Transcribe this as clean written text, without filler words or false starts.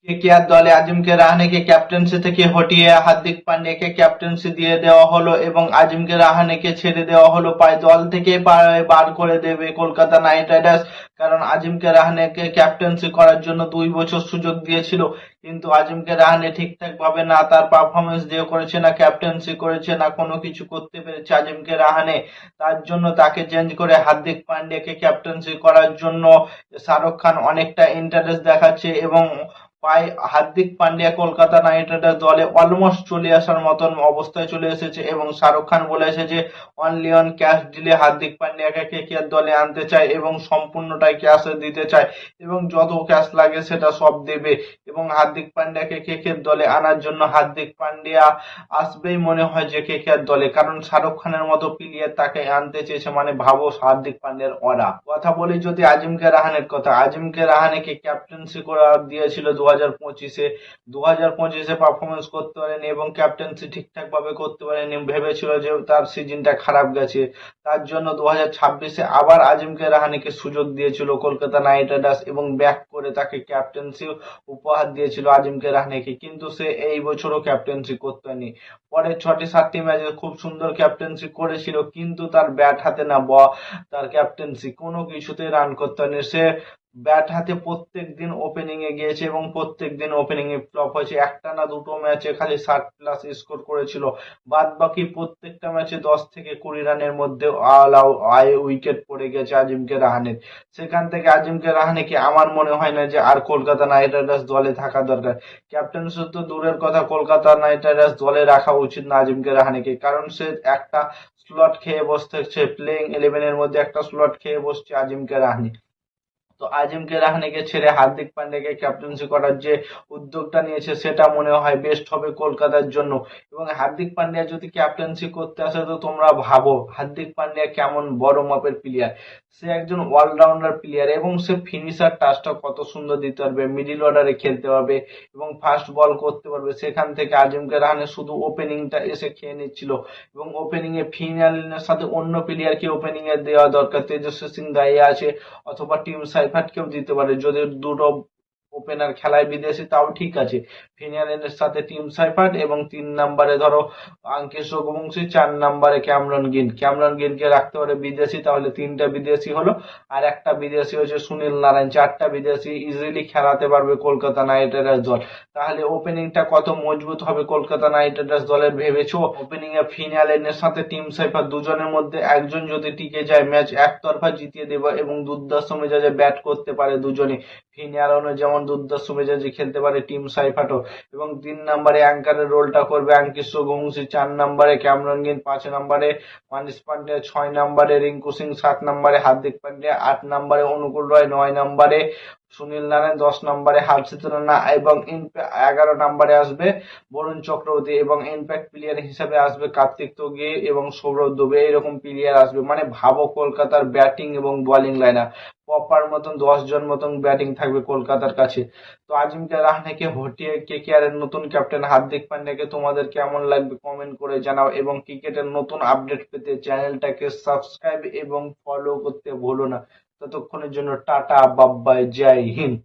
KKR দলে আজিমকে রাহানেকে captaincy থেকে হটিয়ে হার্দিক পান্ডিয়াকে ক্যাপ্টেন্সি দিয়ে দেওয়া হলো এবং আজিমকে রাহানেকে ছেড়ে দেওয়া হলো, প্রায় দল থেকে বার করে দেবে কলকাতা নাইট রাইডার্স। কারণ আজিমকে রাহানেকে ক্যাপ্টেন্সি করার জন্য 2 বছর সুযোগ দিয়েছিল, কিন্তু আজিমকে রাহানে ঠিকঠাক ভাবে না তার পারফরমেন্স দিয়ে করেছে, না ক্যাপ্টেন্সি করেছে, না কোনো কিছু করতে পেরেছে আজিমকে রাহানে। তার জন্য তাকে চেঞ্জ করে হার্দিক পান্ডিয়াকে ক্যাপ্টেন্সি করার জন্য শাহরুখ খান অনেকটা ইন্টারেস্ট দেখাচ্ছে এবং প্রায় হার্দিক পান্ডিয়া কলকাতা নাইট রাইডার্স দলে অলমোস্ট চলে আসার মতন অবস্থায় চলে এসেছে এবং শাহরুখ খান বলেছে যে অনলি অন ক্যাশ দিলে হার্দিক পান্ডিয়াকে কেকেআর দলে আনতে চায় এবং সম্পূর্ণটাই ক্যাশে দিতে চায় এবং যত ক্যাশ লাগে সেটা সব দেবে এবং হার্দিক পান্ডিয়াকে কেকেআর দলে আনার জন্য হার্দিক পান্ডিয়া আসবেই মনে হয় যে কেকেআর দলে, কারণ শাহরুখ খানের মতো প্লেয়ার তাকে আনতে চেয়েছে। মানে ভাবো হার্দিক পান্ডিয়ার অরা। কথা বলি যদি আজিমকে রাহানের কথা, আজিমকে রাহানেকে ক্যাপ্টেন্সি করা দিয়েছিল 2025-এ। 2025-এ পারফরমেন্স করতে পারেনি এবং ক্যাপ্টেন্সি ঠিকঠাক ভাবে করতে পারেনি, ভেবেছিল যে তার সিজনটা খারাপ গেছে, তার জন্য 2026-এ আবার আজিমকে রাহানেকে সুযোগ দিয়েছিল কলকাতা নাইট রাইডার্স এবং ব্যাক করে তাকে ক্যাপ্টেন্সি উপহার দিয়েছিল আজিমকে রাহানেকে, কিন্তু সে এই বছরও ক্যাপ্টেন্সি করতে পারেনি। পরে 6টি-7টি ম্যাচে খুব সুন্দর ক্যাপ্টেন্সি করেছিল, কিন্তু তার ব্যাট হাতে না তার ক্যাপ্টেন্সি কোনো কিছুতেই রান করতে পারেনি। সে ব্যাট হাতে প্রত্যেকদিন ওপেনিং এ গিয়েছে এবং প্রত্যেকদিন ওপেনিং এ ফ্লপ হয়েছে। একটা না দুটো ম্যাচে খালি 60+ স্কোর করেছিল, বাদ বাকি প্রত্যেকটা ম্যাচে 10 থেকে 20 রানের মধ্যে উইকেট পড়ে গেছে আজিমকে রাহানের। সেখান থেকে আজিমকে রাহানেকে আমার মনে হয় না যে আর কলকাতা নাইট রাইডার্স দলে থাকা দরকার। ক্যাপ্টেন্সি তো দূরের কথা, কলকাতা নাইট রাইডার্স দলে রাখা উচিত না আজিমকে রাহানেকে, কারণ সে একটা স্লট খেয়ে বসে থাকছে, প্লেইং 11-এর মধ্যে একটা স্লট খেয়ে বসছে আজিমকে রাহানে। তো আজিমকে রাহানেকে ছেড়ে হার্দিক পান্ডিয়াকে ক্যাপ্টেন্সি করার যে উদ্যোগটা নিয়েছে সেটা মনে হয় বেস্ট হবে কলকাতার জন্য। এবং হার্দিক পান্ডিয়া যদি ক্যাপ্টেন্সি করতে আসে তো তোমরা ভাবো হার্দিক পান্ডিয়া কেমন বড় মাপের প্লেয়ার। সে একজন অলরাউন্ডার প্লেয়ার এবং সে ফিনিশার টাচটা কত সুন্দর দিতে পারবে, মিডিল অর্ডারে খেলতে পারবে এবং ফাস্ট বল করতে পারবে। সেখান থেকে আজিমকে রাহানে শুধু ওপেনিংটা এসে খেয়ে নিচ্ছিল এবং ওপেনিং এ ফিনালিনের সাথে অন্য প্লেয়ারকে ওপেনিং এ দেওয়া দরকার। তেজস্বী সিং দায়ে আছে অথবা টিম সাইফাটকেও দিতে পারে, যদি দুটো ওপেনার খেলায় বিদেশি তাও ঠিক আছে। ফিনালেনের সাথে টিম সাইফাট এবং 3 নম্বরে ধরো আঙ্কিত রঘুবংশী, 4 নম্বরে ক্যামরন গিলকে রাখতে পারে বিদেশি, তাহলে 3টা বিদেশি হলো আর একটা বিদেশি হচ্ছে সুনীল নারায়ণ। 4টা বিদেশি ইজিলি খেলাতে পারবে কলকাতা নাইট রাইডার্স দল। তাহলে ওপেনিংটা কত মজবুত হবে কলকাতা নাইট রাইডার্স দলের ভেবেছো? ওপেনিং এ ফিনালেনের সাথে টিম সাইফাট, দুজনের মধ্যে একজন যদি টিকে যায় ম্যাচ একতরফা জিতিয়ে দেবে এবং দুর্ধর্ষ মেজাজে ব্যাট করতে পারে দুজনে। ফিনালেনও যেমন দুর্ধর্ষ মেজাজে খেলতে পারে, টিম সাইফাটও। এবং 3 নম্বরে অ্যাঙ্কারের রোলটা করবে আঙ্কিত রঘুবংশী, 4 নম্বরে ক্যামরন গিল, 5 নম্বরে মানিশ পান্ডে, 6 নম্বরে রিঙ্কু সিং, 7 নম্বরে হার্দিক পান্ডিয়া, 8 নম্বরে অনুকূল রয়, 9 নম্বরে সুনীল নারায়ণ, 10 নম্বরে হর্ষিত রানা এবং 11 নম্বরে আসবে বরুণ চক্রবর্তী এবং ইম্প্যাক্ট প্লেয়ার হিসেবে আসবে কার্তিক তোগি এবং সৌরভ দুবে। এইরকম প্লেয়ার আসবে, মানে ভাবো কলকাতার ব্যাটিং এবং বোলিং লাইনার প্রপার মতন 10 জন মতন ব্যাটিং থাকবে কলকাতার কাছে। তো আজিমকে রাহানেকে হটিয়ে কেকেআর এর নতুন ক্যাপ্টেন হার্দিক পান্ডিয়াকে তোমাদের কেমন লাগবে কমেন্ট করে জানাও এবং ক্রিকেটের নতুন আপডেট পেতে চ্যানেলটাকে সাবস্ক্রাইব এবং ফলো করতে ভুলো না। ততক্ষণের জন্য টাটা, বাই বাই, জয় হিন্দ।